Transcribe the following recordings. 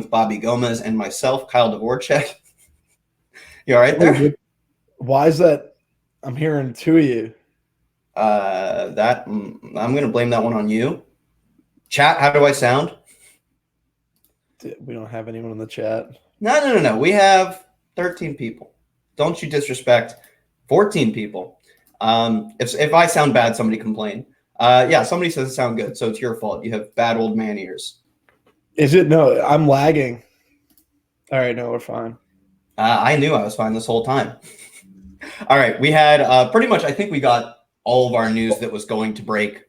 with Bobby Gomes and myself, Kyle Dvorchak. You all right there? Why is that? I'm hearing two of you. I'm going to blame that one on you. Chat, how do I sound? We don't have anyone in the chat. No. We have 13 people. Don't you disrespect 14 people. If I sound bad, somebody complain. Yeah, somebody says it sound good, so it's your fault. You have bad old man ears. Is it? No, I'm lagging. All right, no, we're fine. I knew I was fine this whole time. All right, we had pretty much, I think we got all of our news that was going to break.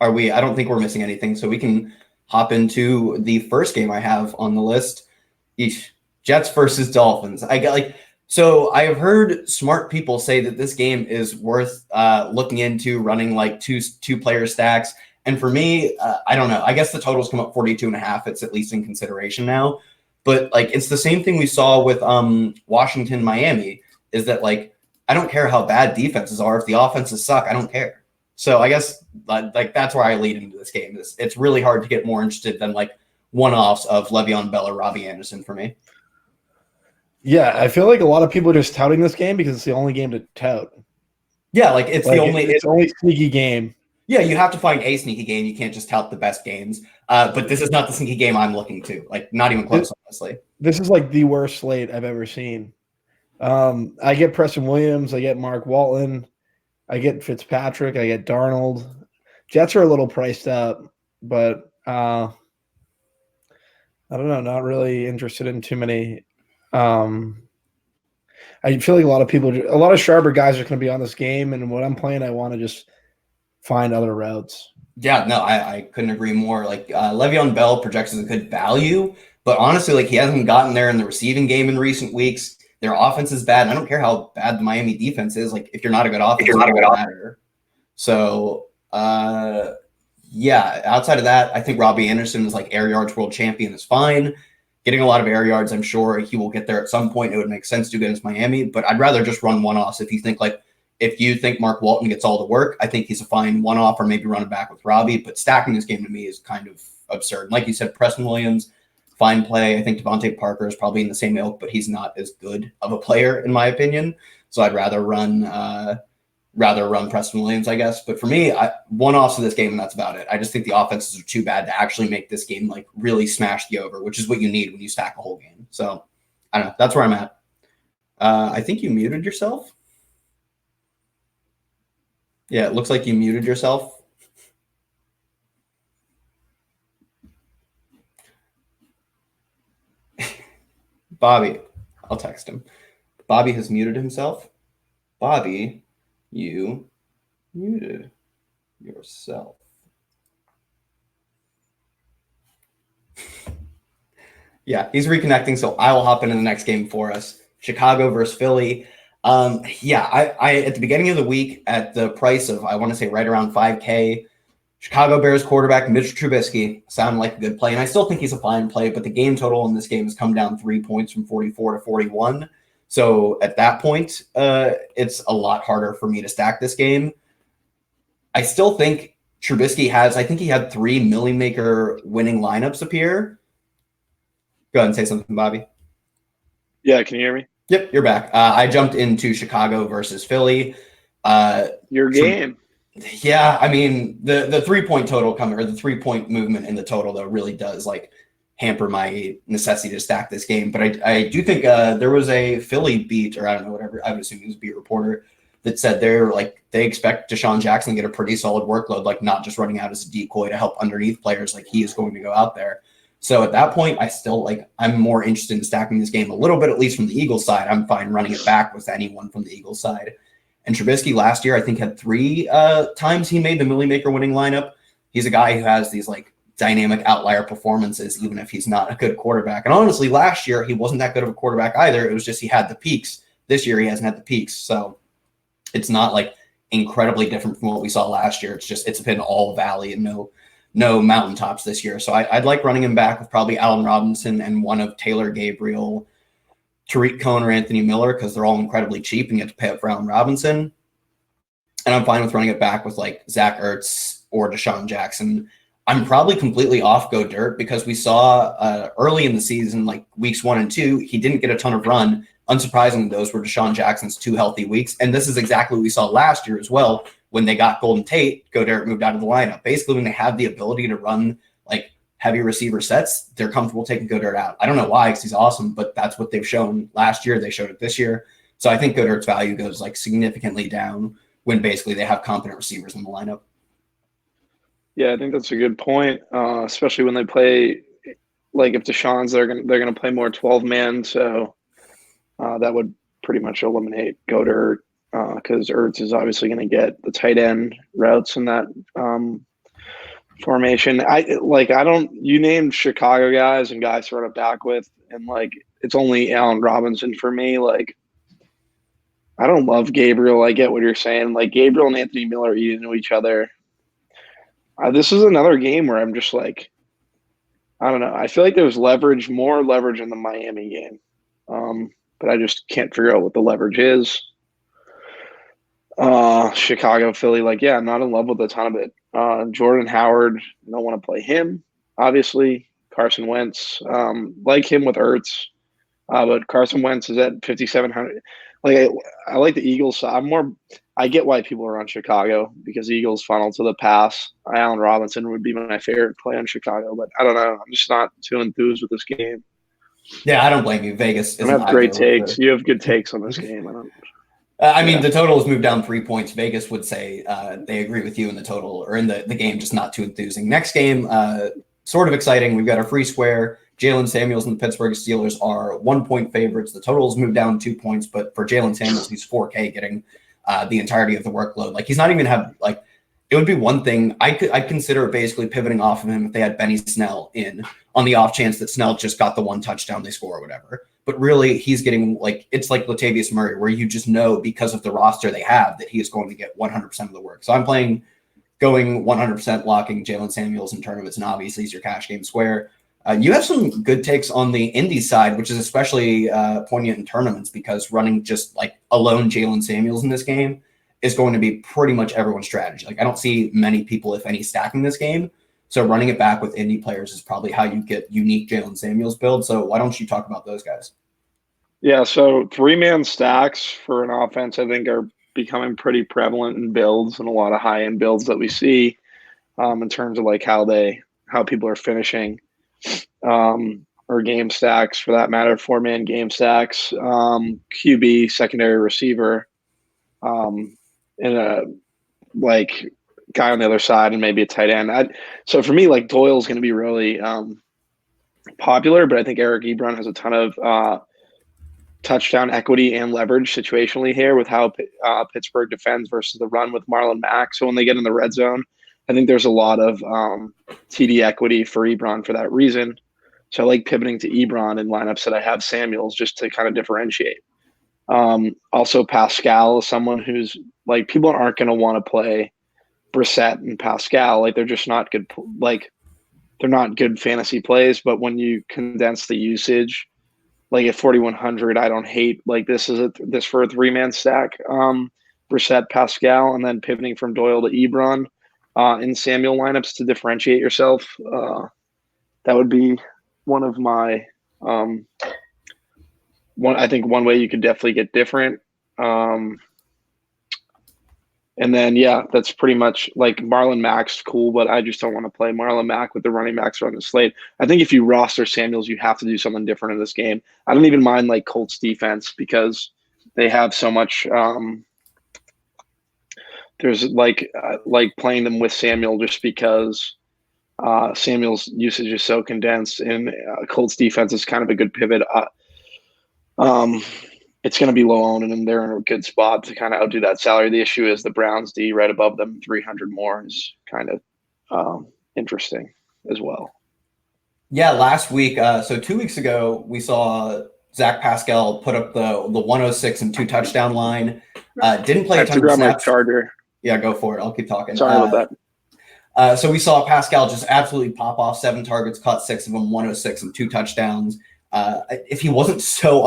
I don't think we're missing anything, so we can hop into the first game I have on the list. Jets versus Dolphins. I have heard smart people say that this game is worth looking into, running like two player stacks. And for me, I don't know. I guess the totals come up 42.5. It's at least in consideration now. But like it's the same thing we saw with Washington, Miami, is that like I don't care how bad defenses are. If the offenses suck, I don't care. So I guess like that's where I lead into this game. It's really hard to get more interested than like one-offs of Le'Veon Bell or Robbie Anderson for me. Yeah, I feel like a lot of people are just touting this game because it's the only game to tout. Yeah, like it's the only sneaky game. Yeah, you have to find a sneaky game. You can't just tout the best games. But this is not the sneaky game I'm looking to. Like, not even close, honestly. This is like the worst slate I've ever seen. I get Preston Williams. I get Mark Walton. I get Fitzpatrick. I get Darnold. Jets are a little priced up, but I don't know. Not really interested in too many. I feel like a lot of sharper guys are going to be on this game, and when I'm playing, I want to just find other routes. Yeah, no, I couldn't agree more. Like Le'Veon Bell projects as a good value, but honestly, like he hasn't gotten there in the receiving game in recent weeks. Their offense is bad. And I don't care how bad the Miami defense is. Like if you're not a good offense, it doesn't matter. So yeah, outside of that, I think Robbie Anderson is like air yards world champion is fine. Getting a lot of air yards, I'm sure he will get there at some point. It would make sense to go against Miami, but I'd rather just run one-offs. If you think Mark Walton gets all the work, I think he's a fine one-off, or maybe run it back with Robbie. But stacking this game to me is kind of absurd. Like you said, Preston Williams, fine play. I think Devontae Parker is probably in the same ilk, but he's not as good of a player in my opinion. So I'd rather run Preston Williams, I guess. But for me, one-offs of this game, and that's about it. I just think the offenses are too bad to actually make this game like really smash the over, which is what you need when you stack a whole game. So I don't know. That's where I'm at. I think you muted yourself. Yeah, it looks like you muted yourself. Bobby, I'll text him. Bobby has muted himself. Bobby, you muted yourself. Yeah, he's reconnecting, so I will hop into the next game for us. Chicago versus Philly. I at the beginning of the week at the price of, I want to say right around 5K, Chicago Bears quarterback Mitch Trubisky sounded like a good play, and I still think he's a fine play, but the game total in this game has come down 3 points from 44 to 41. So at that point, it's a lot harder for me to stack this game. I still think Trubisky I think he had 3 Millie Maker winning lineups appear. Go ahead and say something, Bobby. Yeah, can you hear me? Yep, you're back. I jumped into Chicago versus Philly. Your game. Yeah, I mean the 3-point total or the 3-point movement in the total though really does like hamper my necessity to stack this game. But I do think there was a Philly beat, or I don't know, whatever. I would assume it was a beat reporter that said they expect Deshaun Jackson to get a pretty solid workload, like not just running out as a decoy to help underneath players. Like he is going to go out there. So at that point, I'm more interested in stacking this game a little bit, at least from the Eagles side. I'm fine running it back with anyone from the Eagles side. And Trubisky last year, I think, had 3 times he made the Millie Maker winning lineup. He's a guy who has these like dynamic outlier performances, even if he's not a good quarterback. And honestly, last year, he wasn't that good of a quarterback either. It was just he had the peaks. This year, he hasn't had the peaks. So it's not like incredibly different from what we saw last year. It's been all valley and no mountaintops this year. So I'd like running him back with probably Allen Robinson and one of Taylor Gabriel, Tariq Cohen, or Anthony Miller, because they're all incredibly cheap and you have to pay up for Allen Robinson. And I'm fine with running it back with like Zach Ertz or Deshaun Jackson. I'm probably completely off Go Dirt because we saw early in the season, like weeks 1 and 2, he didn't get a ton of run. Unsurprisingly, those were Deshaun Jackson's 2 healthy weeks. And this is exactly what we saw last year as well. When they got Golden Tate, Go Dirt moved out of the lineup. Basically, when they have the ability to run like heavy receiver sets, they're comfortable taking Go Dirt out. I don't know why, because he's awesome, but that's what they've shown last year. They showed it this year. So I think Go Dirt's value goes like significantly down when basically they have competent receivers in the lineup. Yeah, I think that's a good point, especially when they play, like if Deshaun's, they're gonna play more 12-man, so that would pretty much eliminate Go Dirt because Ertz is obviously going to get the tight end routes in that formation. You named Chicago guys and guys to run it back with, and like it's only Allen Robinson for me. Like I don't love Gabriel. I get what you're saying. Like Gabriel and Anthony Miller eat into each other. This is another game where I'm just like, I don't know. I feel like there's more leverage in the Miami game, but I just can't figure out what the leverage is. Chicago, Philly, I'm not in love with a ton of it. Jordan Howard, I don't want to play him, obviously. Carson Wentz, like him with Ertz, but Carson Wentz is at 5,700. I like the Eagles. So I get why people are on Chicago because the Eagles funnel to the pass. Allen Robinson would be my favorite play on Chicago, but I don't know. I'm just not too enthused with this game. Yeah, I don't blame you. Vegas I have great takes. You have good takes on this game. I mean, the total has moved down 3 points. Vegas would say they agree with you in the total or in the game, just not too enthusing. Next game, sort of exciting. We've got a free square. Jalen Samuels and the Pittsburgh Steelers are 1 point favorites. The total's moved down 2 points, but for Jalen Samuels, he's 4K getting the entirety of the workload. Like he's not even it would be one thing I'd consider basically pivoting off of him if they had Benny Snell in on the off chance that Snell just got the one touchdown they score or whatever. But really, he's getting it's like Latavius Murray, where you just know because of the roster they have that he is going to get 100% of the work. So I'm going 100% locking Jalen Samuels in tournaments, and obviously he's your cash game square. You have some good takes on the Indy side, which is especially poignant in tournaments because running just like alone Jalen Samuels in this game is going to be pretty much everyone's strategy. Like I don't see many people, if any, stacking this game. So running it back with Indy players is probably how you get unique Jalen Samuels build. So why don't you talk about those guys? Yeah, so 3-man stacks for an offense, I think, are becoming pretty prevalent in builds and a lot of high-end builds that we see in terms of like how people are finishing or game stacks for that matter, 4-man game stacks, QB, secondary receiver, and a guy on the other side and maybe a tight end. So for me, Doyle's going to be really popular, but I think Eric Ebron has a ton of touchdown equity and leverage situationally here with how Pittsburgh defends versus the run with Marlon Mack. So when they get in the red zone, I think there's a lot of TD equity for Ebron for that reason. So I like pivoting to Ebron in lineups that I have Samuels just to kind of differentiate. Also, Pascal is someone who's people aren't going to want to play Brissett and Pascal. They're just not good. They're not good fantasy plays. But when you condense the usage, at 4,100, I don't hate this for a 3-man stack. Brissett, Pascal, and then pivoting from Doyle to Ebron in Samuel lineups to differentiate yourself. That would be one of my I think one way you could definitely get different. And then, that's pretty much Marlon Mack's cool, but I just don't want to play Marlon Mack with the running backs on the slate. I think if you roster Samuels, you have to do something different in this game. I don't even mind Colts defense because they have so much. There's playing them with Samuel just because Samuel's usage is so condensed, and Colts defense is kind of a good pivot. It's going to be low owned, and they're in a good spot to kind of outdo that salary. The issue is the Browns D right above them, 300 more is kind of interesting as well. Yeah, last week, so 2 weeks ago, we saw Zach Pascal put up the 106 and 2 touchdown line. Didn't play a ton of snaps. Charger. Yeah, go for it. I'll keep talking. Sorry about that. So we saw Pascal just absolutely pop off 7 targets, caught 6 of them, 106 and 2 touchdowns. If he wasn't so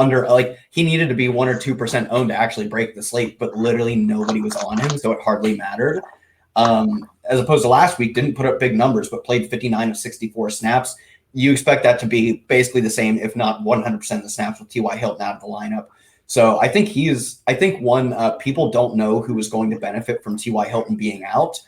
he needed to be 1 or 2% owned to actually break the slate, but literally nobody was on him, so it hardly mattered. as opposed to last week, didn't put up big numbers, but played 59 of 64 snaps. You expect that to be basically the same, if not 100% of the snaps with T.Y. Hilton out of the lineup. So I think people don't know who is going to benefit from T.Y. Hilton being out.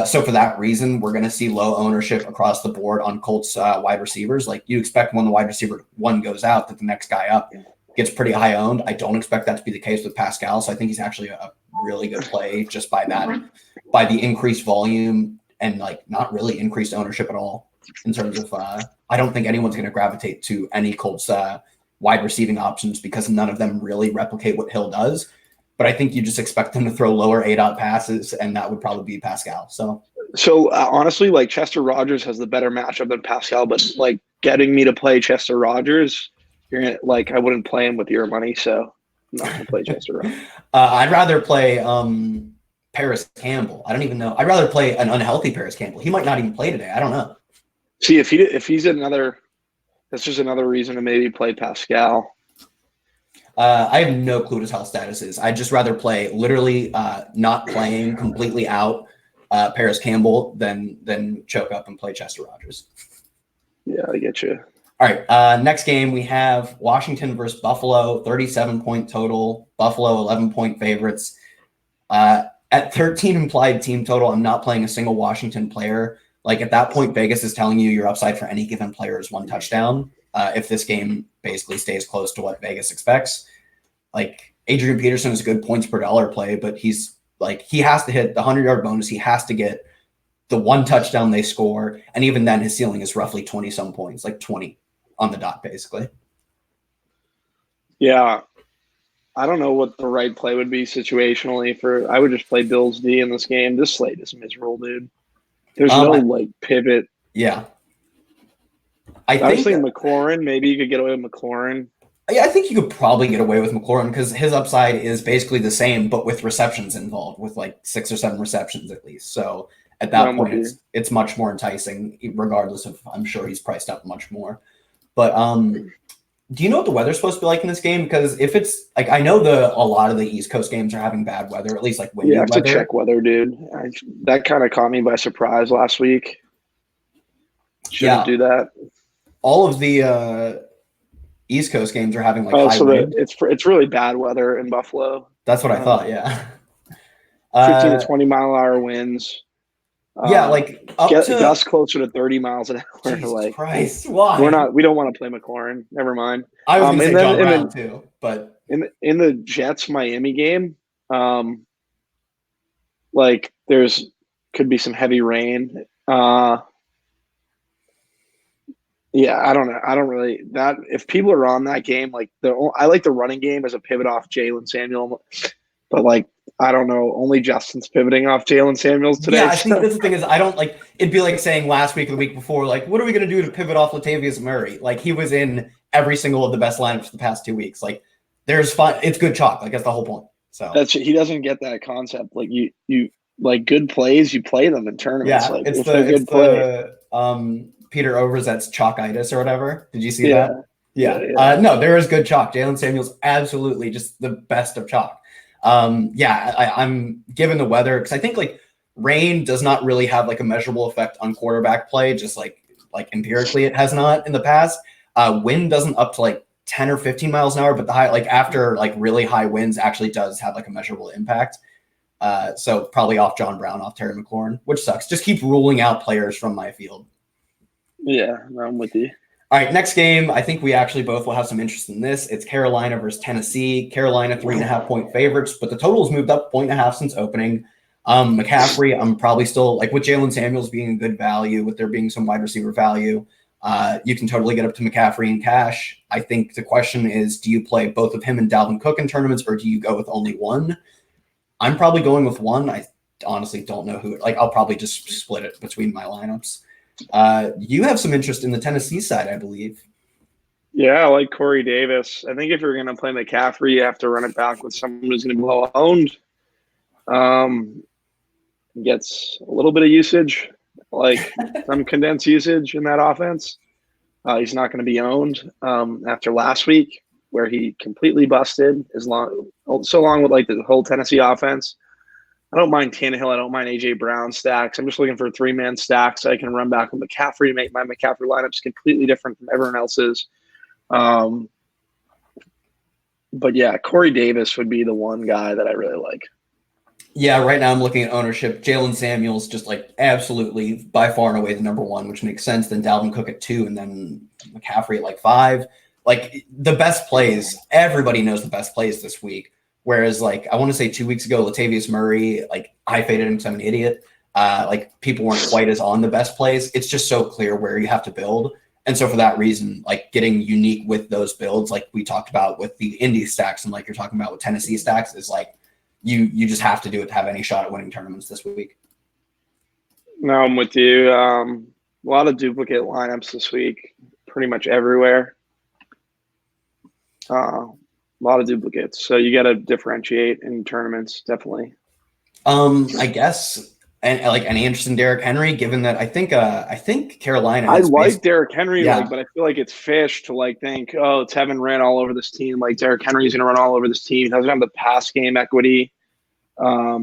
So for that reason, we're going to see low ownership across the board on Colts wide receivers. Like you expect when the wide receiver one goes out that the next guy up gets pretty high owned. I don't expect that to be the case with Pascal. So I think he's actually a really good play just by the increased volume and like not really increased ownership at all in terms of I don't think anyone's going to gravitate to any Colts wide receiving options because none of them really replicate what Hill does. But I think you just expect them to throw lower A-dot passes, and that would probably be Pascal. So honestly, like Chester Rogers has the better matchup than Pascal, but like getting me to play Chester Rogers, you're gonna, like I wouldn't play him with your money, so I'm not gonna play Chester Rogers. I'd rather play Paris Campbell. I don't even know. I'd rather play an unhealthy Paris Campbell. He might not even play today. I don't know. See if he's another, that's just another reason to maybe play Pascal. I have no clue what his health status is. I'd just rather play literally not playing completely out Paris Campbell than choke up and play Chester Rogers. Yeah, I get you. All right. Next game, we have Washington versus Buffalo, 37-point total. Buffalo, 11-point favorites. At 13 implied team total, I'm not playing a single Washington player. Like at that point, Vegas is telling you your upside for any given player is 1 touchdown. If this game basically stays close to what Vegas expects, like Adrian Peterson is a good points per dollar play, but he's like, he has to hit the 100-yard bonus. He has to get the 1 touchdown they score. And even then his ceiling is roughly 20 some points, like 20 on the dot, basically. Yeah. I don't know what the right play would be situationally I would just play Bills D in this game. This slate is miserable, dude. There's no like pivot. Yeah. I was thinking McLaurin. Maybe you could get away with McLaurin. Yeah, I think you could probably get away with McLaurin because his upside is basically the same, but with receptions involved, with like 6 or 7 receptions at least. So at that point, it's much more enticing, regardless of, I'm sure he's priced up much more. But do you know what the weather's supposed to be like in this game? Because if it's like, I know a lot of the East Coast games are having bad weather, at least like windy weather. Yeah, I have to check weather, dude. That kind of caught me by surprise last week. Shouldn't do that. All of the East Coast games are having like high wind. It's really bad weather in Buffalo. That's what I thought. Yeah, 15 to 20 mile an hour winds. Yeah, like gusts closer to 30 miles an hour. Jesus like Christ, why? We don't want to play McLaurin. Never mind. I was going to say John Brown too, but in the Jets Miami game, like could be some heavy rain. Yeah, I don't know. I don't really if people are on that game, like I like the running game as a pivot off Jalen Samuel, but like I don't know, only Justin's pivoting off Jalen Samuels today. Yeah, I think that's the thing is I don't like it'd be like saying last week or the week before, like, what are we gonna do to pivot off Latavius Murray? Like he was in every single of the best lineups for the past 2 weeks. Like there's fun, it's good chalk. Like that's the whole point. So he doesn't get that concept. Like you like good plays, you play them in tournaments. Yeah, like it's the Peter Overzet's chalkitis or whatever. Did you see that? Yeah. No, there is good chalk. Jalen Samuel's absolutely just the best of chalk. I'm given the weather because I think like rain does not really have like a measurable effect on quarterback play. Just like empirically, it has not in the past. Wind doesn't up to like 10 or 15 miles an hour, but the high like after like really high winds actually does have like a measurable impact. So probably off John Brown, off Terry McLaurin, which sucks. Just keep ruling out players from my field. Yeah, I'm with you. All right, next game. I think we actually both will have some interest in this. It's Carolina versus Tennessee. Carolina 3.5-point favorites, but the total has moved up 1.5 since opening. McCaffrey, I'm probably still like with Jalen Samuels being a good value, with there being some wide receiver value. You can totally get up to McCaffrey in cash. I think the question is, do you play both of him and Dalvin Cook in tournaments, or do you go with only one? I'm probably going with one. I honestly don't know who. Like I'll probably just split it between my lineups. You have some interest in the Tennessee side, I believe. Yeah, I like Corey Davis. I think if you're going to play McCaffrey, you have to run it back with someone who's going to be low owned. Gets a little bit of usage, like some condensed usage in that offense. He's not going to be owned after last week, where he completely busted so long with like the whole Tennessee offense. I don't mind Tannehill. I don't mind A.J. Brown stacks. I'm just looking for 3-man stacks so I can run back with McCaffrey to make my McCaffrey lineups completely different from everyone else's. But yeah, Corey Davis would be the one guy that I really like. Yeah, right now I'm looking at ownership. Jalen Samuels just like absolutely by far and away the number one, which makes sense. Then Dalvin Cook at 2, and then McCaffrey at like 5. Like the best plays, everybody knows the best plays this week. Whereas like I want to say 2 weeks ago, Latavius Murray, like I faded him because I'm an idiot. Like people weren't quite as on the best plays. It's just so clear where you have to build. And so for that reason, like getting unique with those builds, like we talked about with the Indy stacks and like you're talking about with Tennessee stacks, is like you just have to do it to have any shot at winning tournaments this week. No, I'm with you. A lot of duplicate lineups this week, pretty much everywhere. A lot of duplicates. So you got to differentiate in tournaments, definitely. I guess. And like any interest in Derrick Henry, given that I think Carolina. I like Derrick Henry, yeah. like, but I feel like it's fish to like think, oh, it's Tevin ran all over this team. Like Derrick Henry's gonna run all over this team. He doesn't have the pass game equity. I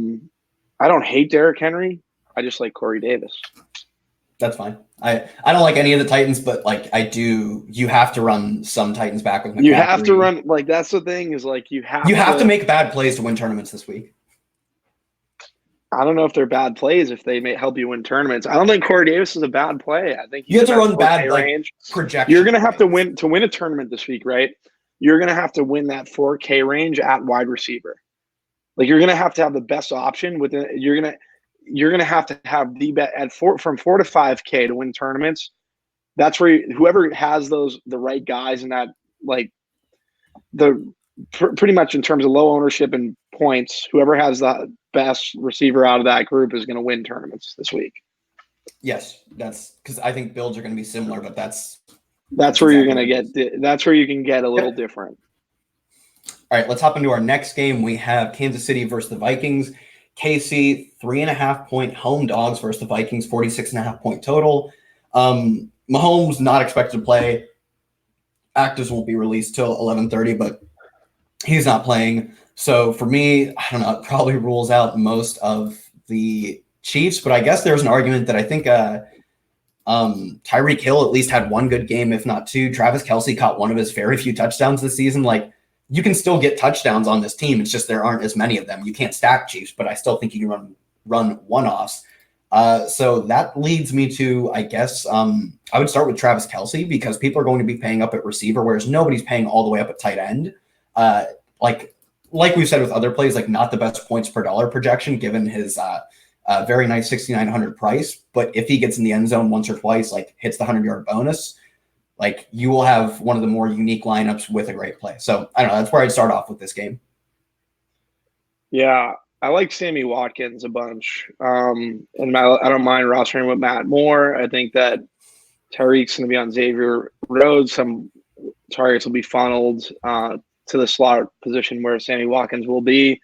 don't hate Derrick Henry. I just like Corey Davis. That's fine. I don't like any of the Titans, but like I do. You have to run some Titans back with McCaffrey. You have to run, like that's the thing is like you have to make bad plays to win tournaments this week. I don't know if they're bad plays if they may help you win tournaments. I don't think Corey Davis is a bad play. I think you have to run bad range. Projection. You're going to have to win a tournament this week, right? You're going to have to win that 4K range at wide receiver. Like you're going to have the best option within. You're going to have the bet at from 4 to 5K to win tournaments. That's where whoever has the right guys in that like pretty much in terms of low ownership and points, whoever has the best receiver out of that group is going to win tournaments this week. Yes, that's because I think builds are going to be similar, but that's where you're going to get. That's where you can get a little different. All right, let's hop into our next game. We have Kansas City versus the Vikings. KC 3.5-point home dogs versus the Vikings, 46.5-point total. Mahomes not expected to play. Actives won't be released till 11:30, but he's not playing. So for me, I don't know, it probably rules out most of the Chiefs, but I guess there's an argument that I think Tyreek Hill at least had one good game, if not two. Travis Kelce caught one of his very few touchdowns this season. Like you can still get touchdowns on this team. It's just there aren't as many of them. You can't stack Chiefs, but I still think you can run one-offs. So that leads me to, I guess, I would start with Travis Kelce because people are going to be paying up at receiver, whereas nobody's paying all the way up at tight end. Like we've said with other plays, like not the best points per dollar projection given his very nice 6,900 price. But if he gets in the end zone once or twice, like hits the 100-yard bonus, like you will have one of the more unique lineups with a great play. So I don't know. That's where I'd start off with this game. Yeah, I like Sammy Watkins a bunch. And I don't mind rostering with Matt Moore. I think that Tyreek's going to be on Xavier Rhodes. Some targets will be funneled to the slot position where Sammy Watkins will be.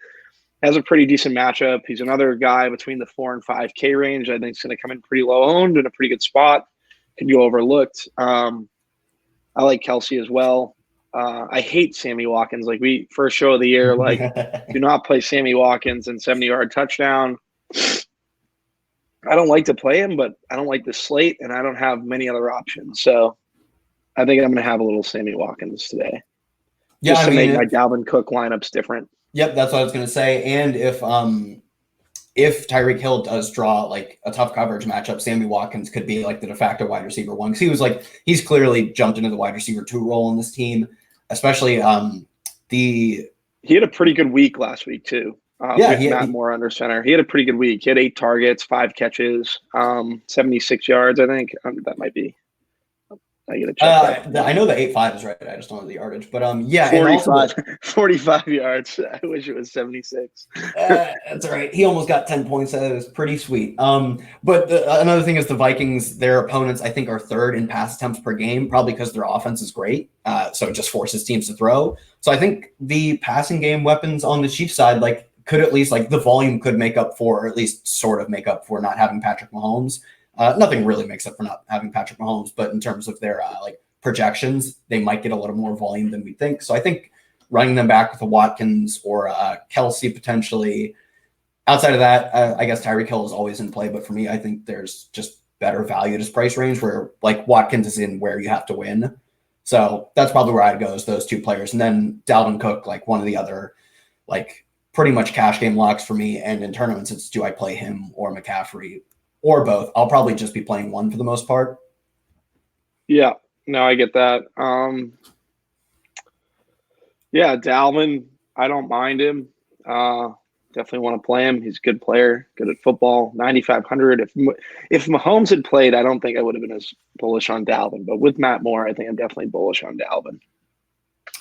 Has a pretty decent matchup. He's another guy between the 4 and 5K range. I think it's going to come in pretty low owned in a pretty good spot. Could go overlooked. I like Kelce as well. I hate Sammy Watkins. Like first show of the year, like do not play Sammy Watkins and 70-yard touchdown. I don't like to play him, but I don't like the slate and I don't have many other options. So I think I'm going to have a little Sammy Watkins today. Just to make my Dalvin Cook lineups different. Yep, that's what I was going to say. And if Tyreek Hill does draw like a tough coverage matchup, Sammy Watkins could be like the de facto wide receiver one because he's clearly jumped into the wide receiver 2 role in this team, especially he had a pretty good week last week too. Matt Moore under center. He had a pretty good week. He had 8 targets, 5 catches, 76 yards. I think that might be. I get to check that. I know the 8.5 is right. I just don't know the yardage. But 45 yards. I wish it was 76. That's all right. He almost got 10 points. That was pretty sweet. But another thing is the Vikings, their opponents, I think, are 3rd in pass attempts per game, probably because their offense is great. So it just forces teams to throw. So I think the passing game weapons on the Chiefs side, like, could at least, like, the volume could make up for, or at least sort of make up for not having Patrick Mahomes. Nothing really makes up for not having Patrick Mahomes, but in terms of their projections, they might get a little more volume than we think. So I think running them back with a Watkins or Kelce potentially Outside of that, I guess Tyreek Hill is always in play, but for me, I think there's just better value at his price range where like Watkins is in where you have to win. So that's probably where I'd go is those two players. And then Dalvin Cook, like one of the other like pretty much cash game locks for me. And in tournaments, it's do I play him or McCaffrey or both? I'll probably just be playing one for the most part. Yeah, no, I get that. Yeah, Dalvin, I don't mind him. Definitely want to play him. He's a good player, good at football. 9,500. If Mahomes had played, I don't think I would have been as bullish on Dalvin. But with Matt Moore, I think I'm definitely bullish on Dalvin.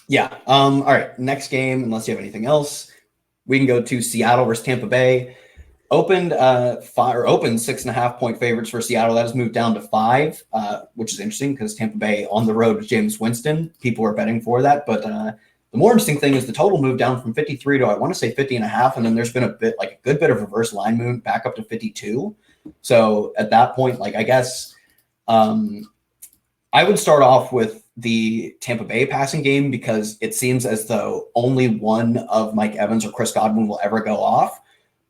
Yeah. All right. Next game, unless you have anything else, we can go to Seattle versus Tampa Bay. Opened 6.5 point favorites for Seattle. That has moved down to 5, which is interesting because Tampa Bay on the road with James Winston. People are betting for that, but the more interesting thing is the total moved down from 53 to I want to say 50.5, and then there's been a good bit of reverse line movement back up to 52. So at that point, like I guess I would start off with the Tampa Bay passing game because it seems as though only one of Mike Evans or Chris Godwin will ever go off.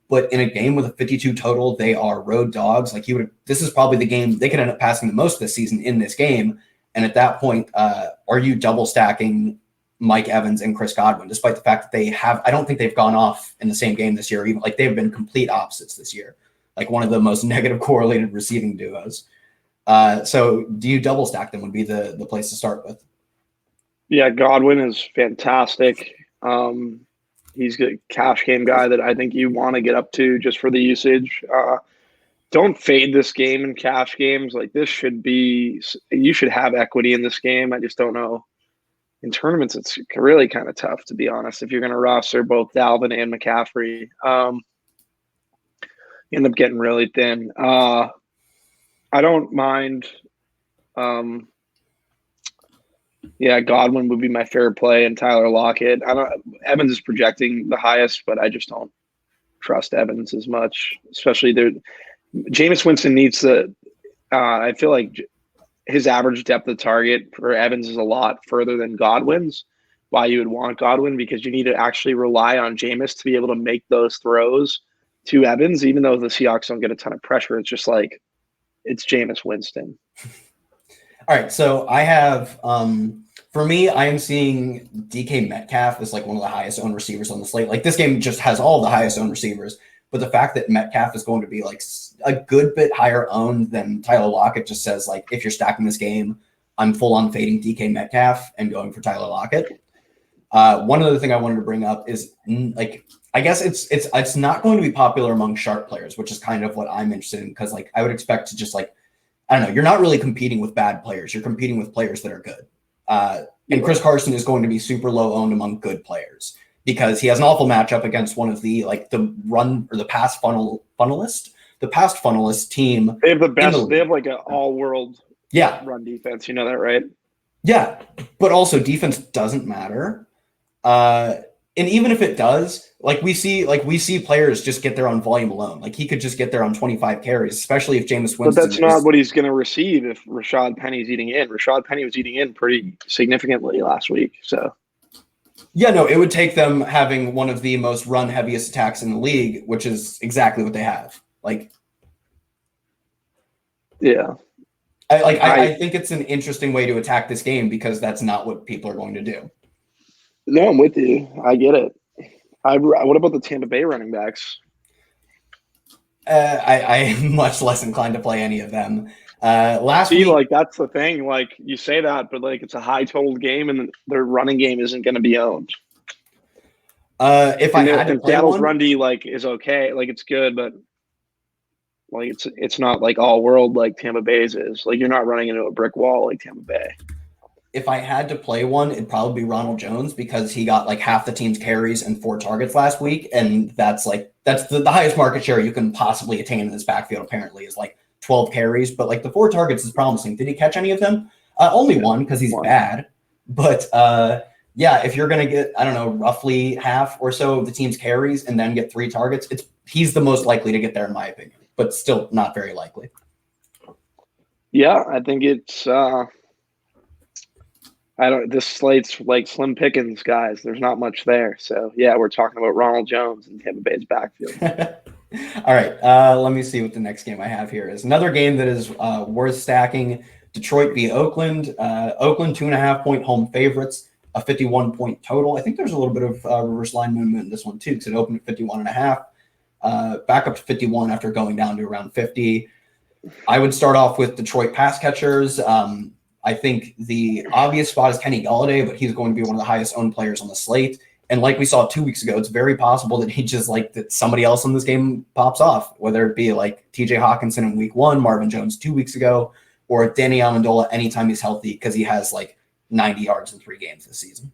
But in a game with a 52 total, they are road dogs. Like this is probably the game they could end up passing the most this season in this game. And at that point, are you double stacking Mike Evans and Chris Godwin, despite the fact that I don't think they've gone off in the same game this year. Even like they've been complete opposites this year, like one of the most negative correlated receiving duos. So do you double stack them would be the place to start with? Yeah, Godwin is fantastic. He's a cash game guy that I think you want to get up to just for the usage. Don't fade this game in cash games. Like you should have equity in this game. I just don't know. In tournaments, it's really kind of tough, to be honest. If you're going to roster both Dalvin and McCaffrey, you end up getting really thin. I don't mind. Yeah, Godwin would be my favorite play, and Tyler Lockett. Evans is projecting the highest, but I just don't trust Evans as much, especially Jameis Winston needs to. I feel like his average depth of target for Evans is a lot further than Godwin's. Why you would want Godwin, because you need to actually rely on Jameis to be able to make those throws to Evans, even though the Seahawks don't get a ton of pressure. It's just like it's Jameis Winston. All right, so I have for me, I am seeing DK Metcalf as like one of the highest owned receivers on the slate. Like this game just has all the highest owned receivers, but the fact that Metcalf is going to be like a good bit higher owned than Tyler Lockett just says like if you're stacking this game, I'm full on fading DK Metcalf and going for Tyler Lockett. One other thing I wanted to bring up is like I guess it's not going to be popular among sharp players, which is kind of what I'm interested in because like I would expect to just like I don't know, you're not really competing with bad players. You're competing with players that are good. And Chris Carson is going to be super low owned among good players because he has an awful matchup against one of the like the run or the pass funnelist team. They have the best. They have like an all-world run defense. You know that, right? Yeah, but also defense doesn't matter. And even if it does, we see players just get there on volume alone. Like he could just get there on 25 carries, especially if Jameis Winston. But that's not what he's going to receive if Rashad Penny's eating in. Rashad Penny was eating in pretty significantly last week. So yeah, no, it would take them having one of the most run heaviest attacks in the league, which is exactly what they have. Like, yeah, I think it's an interesting way to attack this game because that's not what people are going to do. No, I'm with you. I get it. What about the Tampa Bay running backs? I'm much less inclined to play any of them. Last week, like that's the thing. Like you say that, but like it's a high total game, and their running game isn't going to be owned. If I had to play Seattle's one, run D like is okay, like it's good, but like it's not like all world like Tampa Bay's is. Like you're not running into a brick wall like Tampa Bay. If I had to play one, it'd probably be Ronald Jones because he got like half the team's carries and 4 targets last week. And that's the highest market share you can possibly attain in this backfield, apparently, is like 12 carries. But like the 4 targets is promising. Did he catch any of them? Only one because he's bad. But yeah, if you're going to get, I don't know, roughly half or so of the team's carries and then get 3 targets, he's the most likely to get there in my opinion, but still not very likely. Yeah, I think it's this slate's like slim pickings, guys. There's not much there. So yeah, we're talking about Ronald Jones and Tampa Bay's backfield. All right, let me see what the next game I have here is. Another game that is worth stacking. Detroit v. Oakland. Oakland 2.5-point home favorites, a 51-point total. I think there's a little bit of reverse line movement in this one too, because it opened at 51.5, back up to 51 after going down to around 50. I would start off with Detroit pass catchers. I think the obvious spot is Kenny Golladay, but he's going to be one of the highest owned players on the slate. And like we saw 2 weeks ago, it's very possible that he just that somebody else in this game pops off, whether it be like TJ Hawkinson in week 1, Marvin Jones 2 weeks ago, or Danny Amendola anytime he's healthy because he has 90 yards in 3 games this season.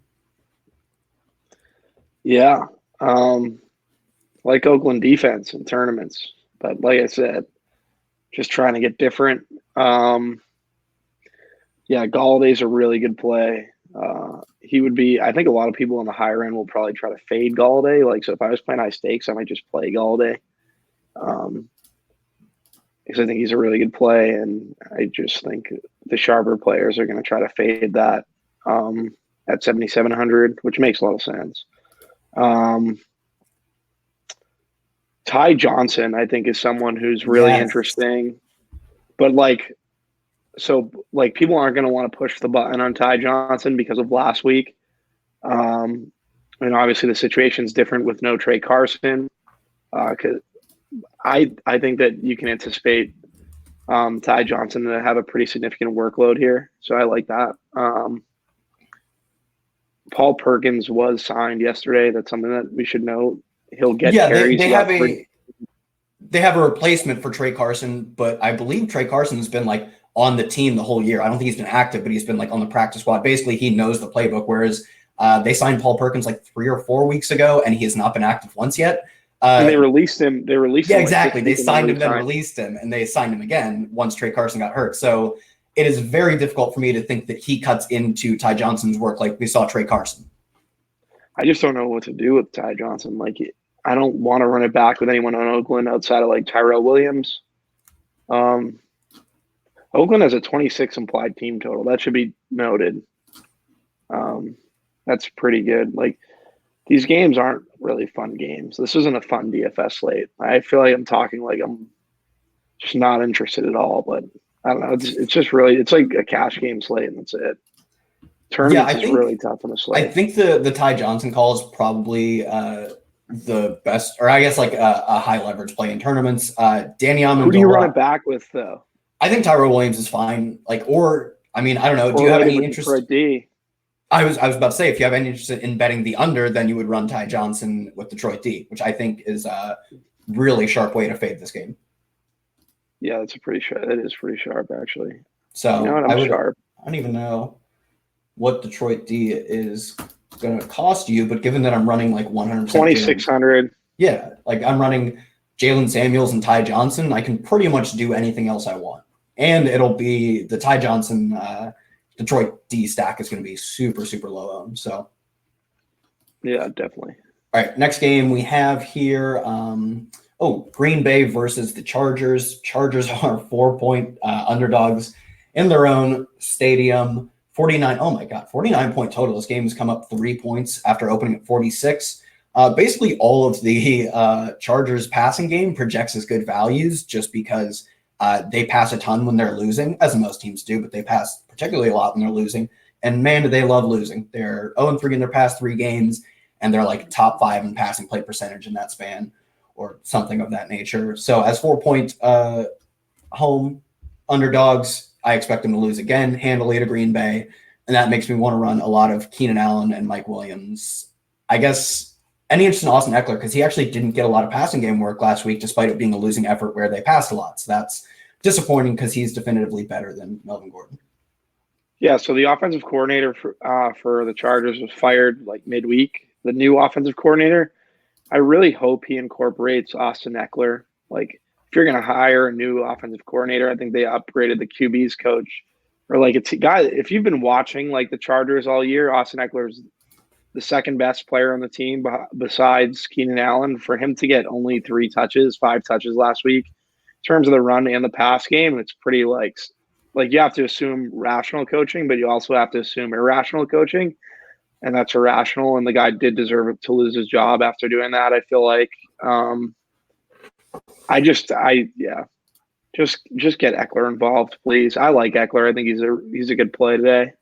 Yeah. Like Oakland defense in tournaments. But like I said, just trying to get different. Yeah, Galladay's a really good play. He would be, I think a lot of people on the higher end will probably try to fade Galladay. So if I was playing high stakes, I might just play Galladay. Because I think he's a really good play. And I just think the sharper players are going to try to fade that at 7,700, which makes a lot of sense. Ty Johnson, I think, is someone who's really interesting. But people aren't going to want to push the button on Ty Johnson because of last week. And obviously the situation's different with no Trey Carson. Cause I think that you can anticipate Ty Johnson to have a pretty significant workload here. So I like that. Paul Perkins was signed yesterday. That's something that we should note. He'll get carries. They have a replacement for Trey Carson, but I believe Trey Carson has been on the team the whole year. I don't think he's been active, but he's been on the practice squad. Basically, he knows the playbook, whereas they signed Paul Perkins 3 or 4 weeks ago, and he has not been active once yet. And they released him. Yeah, exactly. They signed him, then released him, and they signed him again once Trey Carson got hurt. So it is very difficult for me to think that he cuts into Ty Johnson's work like we saw Trey Carson. I just don't know what to do with Ty Johnson. I don't want to run it back with anyone on Oakland outside of Tyrell Williams. Oakland has a 26 implied team total. That should be noted. That's pretty good. These games aren't really fun games. This isn't a fun DFS slate. I feel like I'm talking I'm just not interested at all. But I don't know. It's just really, it's like a cash game slate, and that's it. Tournaments is really tough on the slate. I think the Ty Johnson call is probably the best, or I guess a high leverage play in tournaments. Danny Amendola. Who do you run it back with though? I think Tyrell Williams is fine. I don't know. Do you have any interest? I was about to say, if you have any interest in betting the under, then you would run Ty Johnson with Detroit D, which I think is a really sharp way to fade this game. Yeah, that's pretty sharp. That is pretty sharp, actually. So I'm sharp. I don't even know what Detroit D is going to cost you, but given that I'm running 100%, 2,600. Yeah, I'm running Jalen Samuels and Ty Johnson, I can pretty much do anything else I want. And it'll be the Ty Johnson Detroit D stack is going to be super, super low owned. So, yeah, definitely. All right, next game we have here. Green Bay versus the Chargers. Chargers are 4-point underdogs in their own stadium. 49-point total. This game has come up 3 points after opening at 46. Basically, all of the Chargers passing game projects as good values just because they pass a ton when they're losing, as most teams do, but they pass particularly a lot when they're losing. And man, do they love losing. They're 0-3 in their past 3 games, and they're top 5 in passing play percentage in that span or something of that nature. So as 4-point home underdogs, I expect them to lose again, handily to Green Bay. And that makes me want to run a lot of Keenan Allen and Mike Williams. I guess any interest in Austin Eckler, because he actually didn't get a lot of passing game work last week, despite it being a losing effort where they passed a lot. So that's disappointing because he's definitively better than Melvin Gordon. Yeah, so the offensive coordinator for the Chargers was fired midweek. The new offensive coordinator, I really hope he incorporates Austin Eckler. If you're going to hire a new offensive coordinator, I think they upgraded the QB's coach. Or it's a guy, if you've been watching the Chargers all year, Austin Eckler is the second best player on the team besides Keenan Allen. For him to get only 5 touches last week, in terms of the run and the pass game, it's pretty you have to assume rational coaching, but you also have to assume irrational coaching. And that's irrational. And the guy did deserve to lose his job after doing that. I feel Just get Eckler involved, please. I like Eckler. I think he's a good play today.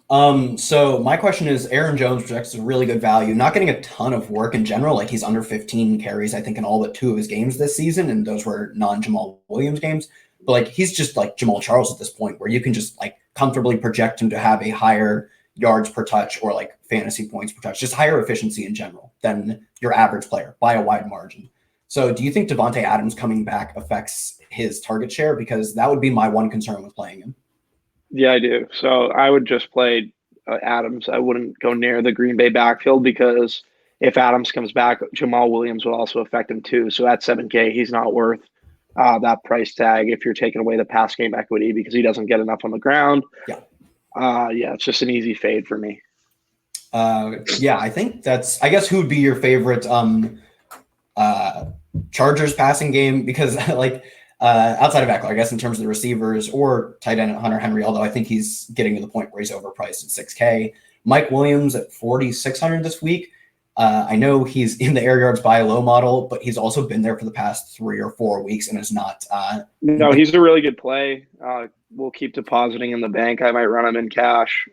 So my question is, Aaron Jones projects a really good value, not getting a ton of work in general. Like he's under 15 carries, I think, in all but 2 of his games this season, and those were non-Jamal Williams games. But like he's just like Jamal Charles at this point, where you can just like comfortably project him to have a higher yards per touch or like fantasy points per touch, just higher efficiency in general than your average player by a wide margin. So do you think Devontae Adams coming back affects his target share? Because that would be my one concern with playing him. Yeah, I do. So I would just play Adams. I wouldn't go near the Green Bay backfield because if Adams comes back, Jamal Williams will also affect him too. So at 7K, he's not worth that price tag if you're taking away the pass game equity because he doesn't get enough on the ground. Yeah. It's just an easy fade for me. I think I guess who would be your favorite Chargers passing game? Because like outside of Eckler, I guess in terms of the receivers or tight end Hunter Henry, although I think he's getting to the point where he's overpriced at 6K. Mike Williams at 4,600 this week. I know he's in the air yards by low model, but he's also been there for the past 3 or 4 weeks and is not. No, he's a really good play. We'll keep depositing in the bank. I might run him in cash.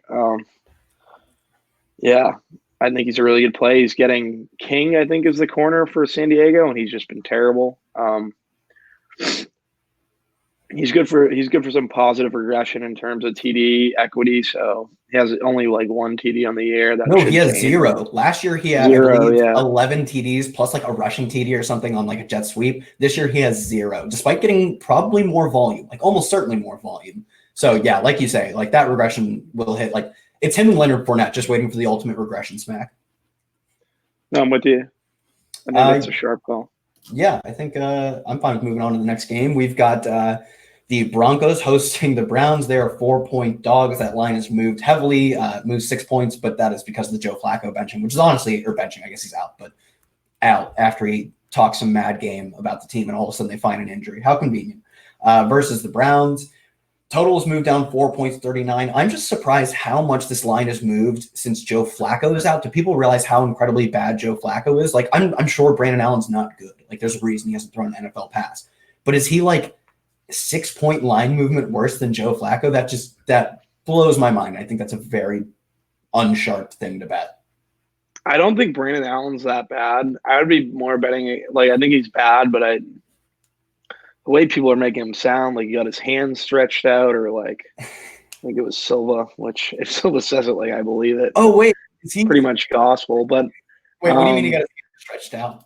I think he's a really good play. He's getting King, I think, is the corner for San Diego, and he's just been terrible. He's good for some positive regression in terms of TD equity. So he has only like 1 TD on the year. He has 0. Last year he had 11 TDs plus like a rushing TD or something on like a jet sweep. This year he has 0, despite getting probably more volume, like almost certainly more volume. So yeah, like you say, like that regression will hit. Like it's him and Leonard Fournette just waiting for the ultimate regression smack. No, I'm with you. I think that's a sharp call. Yeah, I think I'm fine with moving on to the next game. We've got the Broncos hosting the Browns. They are 4-point dogs. That line has moved heavily, moved 6 points, but that is because of the Joe Flacco benching, which is honestly, or benching, I guess he's out, but out after he talks some mad game about the team and all of a sudden they find an injury. How convenient. Versus the Browns. Total has moved down 4 points, 39. I'm just surprised how much this line has moved since Joe Flacco is out. Do people realize how incredibly bad Joe Flacco is? Like, I'm sure Brandon Allen's not good. Like, there's a reason he hasn't thrown an NFL pass. But is he like 6-point line movement worse than Joe Flacco? That blows my mind. I think that's a very unsharp thing to bet. I don't think Brandon Allen's that bad. I would be more betting like I think he's bad, but the way people are making him sound like he got his hands stretched out, or like I think it was Silva, which if Silva says it, like I believe it. Oh wait, is he pretty much gospel? But wait, what do you mean he got his hands stretched out?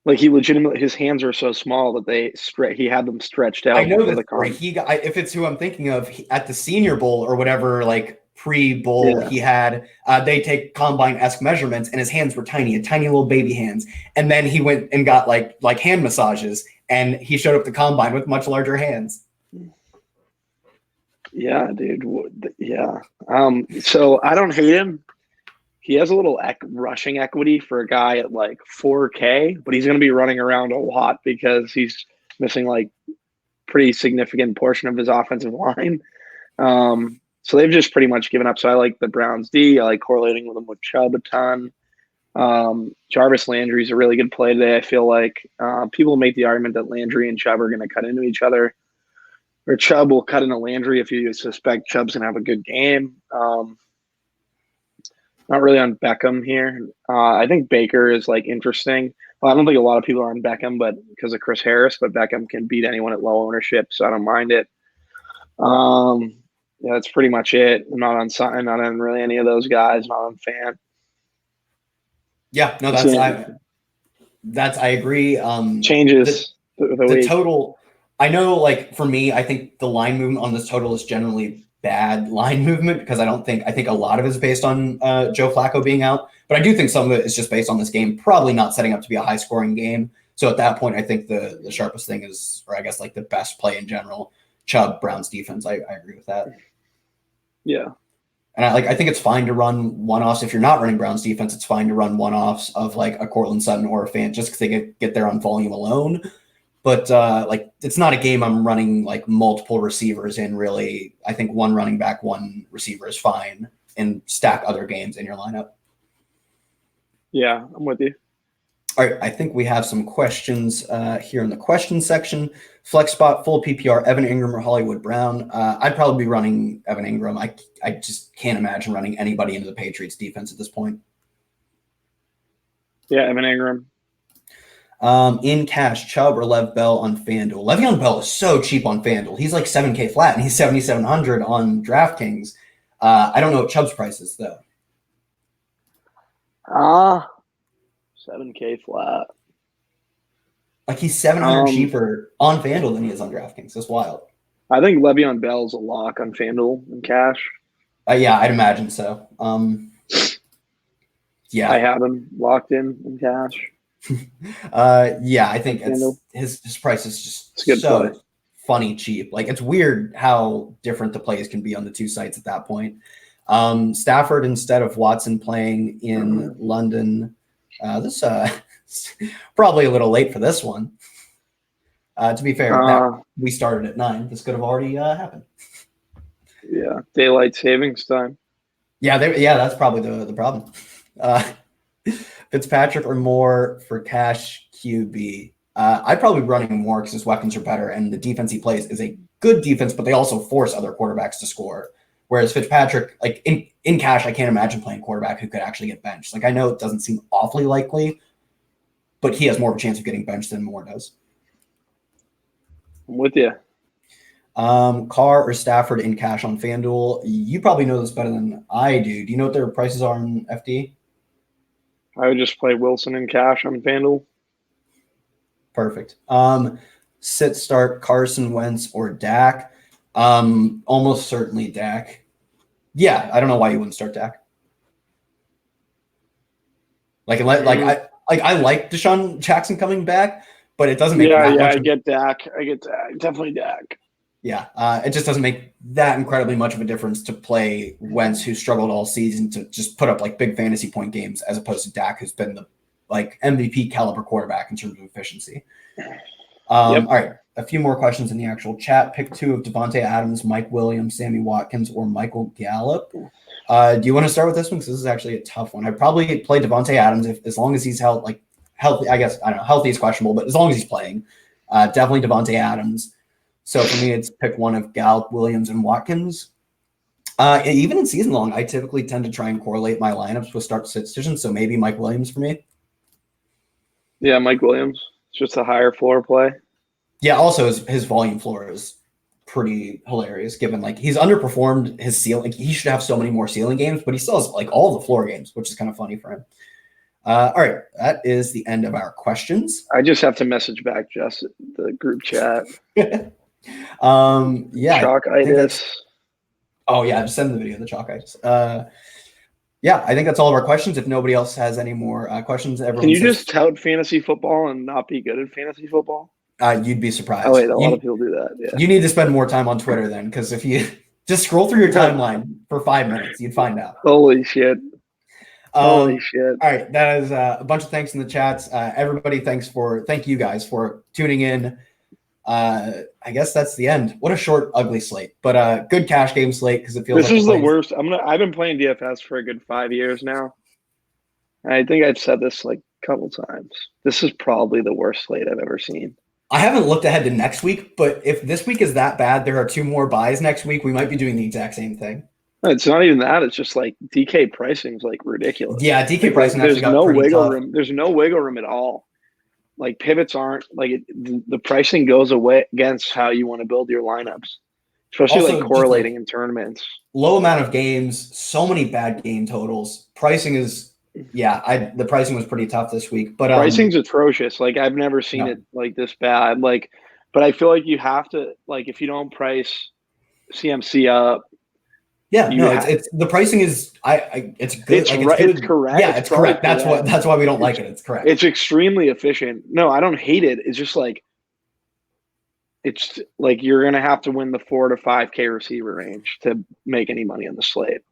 Like he legitimately, his hands are so small that he had them stretched out. I know that if it's who I'm thinking of, at the Senior Bowl or whatever, like pre-bowl, he had they take combine-esque measurements, and his hands were tiny little baby hands, and then he went and got like hand massages. And he showed up to combine with much larger hands. Yeah, dude. Yeah. So I don't hate him. He has a little rushing equity for a guy at like 4K, but he's going to be running around a lot because he's missing like pretty significant portion of his offensive line. So they've just pretty much given up. So I like the Browns D. I like correlating with them with Chubb a ton. Jarvis Landry is a really good play today. I feel like people make the argument that Landry and Chubb are going to cut into each other, or Chubb will cut into Landry if you suspect Chubb's going to have a good game. Not really on Beckham here. I think Baker is like interesting. Well, I don't think a lot of people are on Beckham, but because of Chris Harris, but Beckham can beat anyone at low ownership, so I don't mind it. That's pretty much it. I'm not on really any of those guys. Not on Fant. Yeah, no, I agree. Changes the total. I know, like for me, I think the line movement on this total is generally bad line movement because I think a lot of it is based on Joe Flacco being out, but I do think some of it is just based on this game probably not setting up to be a high scoring game. So at that point, I think the sharpest thing is, or I guess like the best play in general, Chubb, Browns defense. I agree with that. Yeah. And I think it's fine to run one-offs. If you're not running Browns defense, it's fine to run one-offs of like a Cortland Sutton or a Fant just because they get there on volume alone. But like it's not a game I'm running like multiple receivers in really. I think one running back, one receiver is fine, and stack other games in your lineup. Yeah, I'm with you. All right, I think we have some questions here in the question section. Flex spot, full PPR, Evan Ingram or Hollywood Brown. I'd probably be running Evan Ingram. I just can't imagine running anybody into the Patriots defense at this point. Yeah, Evan Ingram. In cash, Chubb or Lev Bell on FanDuel. Le'Veon Bell is so cheap on FanDuel. He's like $7K flat, and he's 7,700 on DraftKings. I don't know what Chubb's price is, though. 7K flat. Like, he's 700 cheaper on FanDuel than he is on DraftKings. That's wild. I think Le'Veon Bell's a lock on FanDuel and cash. Yeah, I'd imagine so. Yeah. I have him locked in cash. Yeah, I think his price is just so funny cheap. Like, it's weird how different the plays can be on the two sites at that point. Stafford instead of Watson playing in London. This probably a little late for this one. To be fair, we started at 9. This could have already happened. Yeah, daylight savings time. Yeah, that's probably the problem. Fitzpatrick or Moore for cash QB. I'd probably be running Moore because his weapons are better, and the defense he plays is a good defense, but they also force other quarterbacks to score. Whereas Fitzpatrick, like in cash, I can't imagine playing quarterback who could actually get benched. Like, I know it doesn't seem awfully likely, but he has more of a chance of getting benched than Moore does. I'm with you. Carr or Stafford in cash on FanDuel. You probably know this better than I do. Do you know what their prices are on FD? I would just play Wilson in cash on FanDuel. Perfect. Sit start Carson Wentz or Dak. Almost certainly Dak. Yeah, I don't know why you wouldn't start Dak. I like Deshaun Jackson coming back, but it doesn't make I get Dak. Definitely Dak. Yeah, it just doesn't make that incredibly much of a difference to play Wentz, who struggled all season, to just put up like big fantasy point games, as opposed to Dak, who's been the like MVP caliber quarterback in terms of efficiency. All right, a few more questions in the actual chat. Pick 2 of Devontae Adams, Mike Williams, Sammy Watkins, or Michael Gallup. Do you want to start with this one? Because this is actually a tough one. I'd probably play Devontae Adams as long as he's healthy. I guess, I don't know, healthy is questionable, but as long as he's playing, definitely Devontae Adams. So for me, it's pick 1 of Gallup, Williams, and Watkins. Even in season long, I typically tend to try and correlate my lineups with start-sit decisions. So maybe Mike Williams for me. Yeah, Mike Williams. It's just a higher floor play. Yeah, also his volume floor is pretty hilarious, given like he's underperformed his ceiling. Like, he should have so many more ceiling games, but he still has like all the floor games, which is kind of funny for him. All right, that is the end of our questions. I just have to message back Jess the group chat. Yeah. Chalkitis. Oh yeah, just send the video of the chalkitis. Yeah, I think that's all of our questions. If nobody else has any more questions, everyone. Can you just tout fantasy football and not be good at fantasy football? You'd be surprised. Oh wait, a lot of people do that. Yeah. You need to spend more time on Twitter then, because if you just scroll through your timeline for 5 minutes, you'd find out. Holy shit. Holy shit. All right, that is a bunch of thanks in the chats. Everybody, thank you guys for tuning in. I guess that's the end. What a short, ugly slate, but good cash game slate, because it feels this is the worst. I've been playing DFS for a good 5 years now. And I think I've said this like a couple times. This is probably the worst slate I've ever seen. I haven't looked ahead to next week, but if this week is that bad, there are 2 more buys next week. We might be doing the exact same thing. It's not even that. It's just like DK pricing is like ridiculous. Yeah, DK pricing there's actually got no pretty wiggle tough. room. There's no wiggle room at all. Like pivots aren't like the pricing goes away against how you want to build your lineups, especially Also, like correlating in tournaments. Low amount of games, so many bad game totals. Pricing is, the pricing was pretty tough this week. But pricing's atrocious. Like I've never seen it like this bad. Like, but I feel like you have to like if you don't price CMC up. Yeah, it's the pricing is it's good. It's, like, it's correct. Yeah, it's correct. That's why we don't like it. It's correct. It's extremely efficient. No, I don't hate it. It's just like it's like you're gonna have to win the 4 to 5K receiver range to make any money on the slate.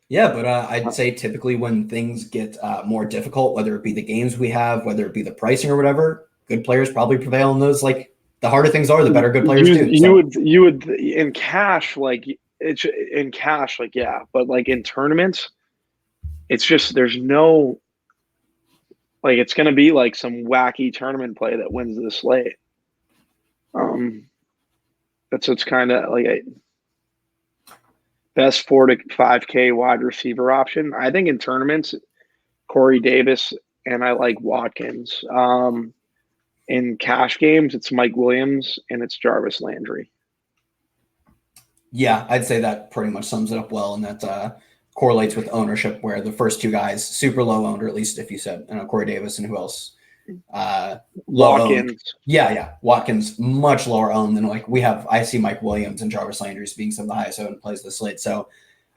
Yeah, but I'd say typically when things get more difficult, whether it be the games we have, whether it be the pricing or whatever, good players probably prevail in those. Like the harder things are, the better good players do. You would in cash like. It's in cash, like but like in tournaments, it's just there's no Like it's going to be like some wacky tournament play that wins the slate. That's what's kind of like a best 4 to 5K wide receiver option. I think in tournaments, Corey Davis and I like Watkins. In cash games, it's Mike Williams and it's Jarvis Landry. Yeah, I'd say that pretty much sums it up well, and that correlates with ownership, where the first two guys super low owned, or at least if you said Corey Davis and who else, low Watkins. owned. Yeah, Watkins much lower owned than like we have. I see Mike Williams and Jarvis Landry as being some of the highest owned plays of the slate. So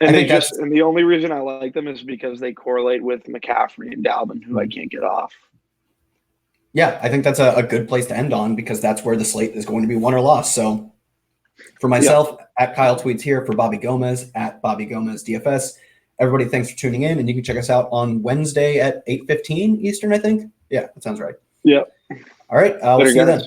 And I think and the only reason I like them is because they correlate with McCaffrey and Dalvin, who I can't get off. Yeah, I think that's a good place to end on, because that's where the slate is going to be won or lost. So for myself, at Kyle Tweets here, for Bobby Gomes, at Bobby Gomes DFS. Everybody, thanks for tuning in, and you can check us out on Wednesday at 8:15 Eastern, I think. Yeah, that sounds right. Yep. All right, we'll see you then.